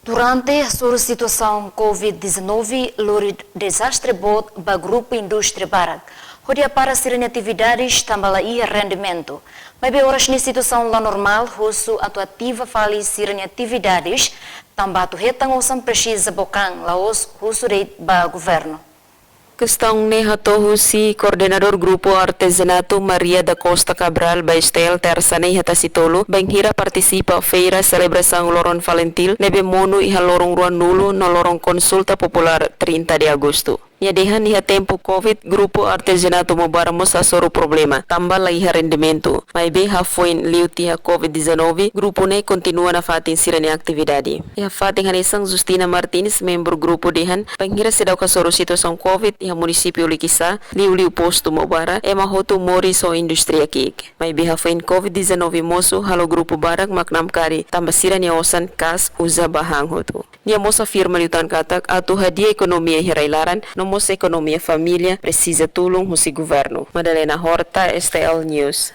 Durante a sua situação Covid-19, o desastre bot para grupo indústria barak. Rodia para ser atividades também rendimento. Mas bem horas na situação lá normal, russo atuativa fali ser atividades, também tu retang osam precisa bocang laos russo rei ba governo. Questão nehato si Coordenador Grupo Artesanato Maria da Costa Cabral Baistel Tersane Hatasitolo Banghira participa feira celebração Lorong Valentil nebe mono iha lorong ruan nulo no lorong Consulta Popular 30 de agosto. Yadehan niha tempo Covid Grupo Artesanato mobaramos asoro problema tambah laiha rendimento. Mai be hafoin liu tiha Covid-19 grupo ne continua na fatin sirani aktividade. Iha fatin hanisang Justina Martins membro grupo dehan panghira sedau kasoro situação Covid iha munisipio Likisa liu posto mobara mahoto mori so industria kik. Mai be hafoin Covid-19 moso halo grupo barak maknam kari tambah sirani osan kas uza bahang hoto. Nia moça firma liutan katak atu hadia ekonomia hirailaran nomos ekonomia família precisa tulong husi governo. Madalena Horta, STL News.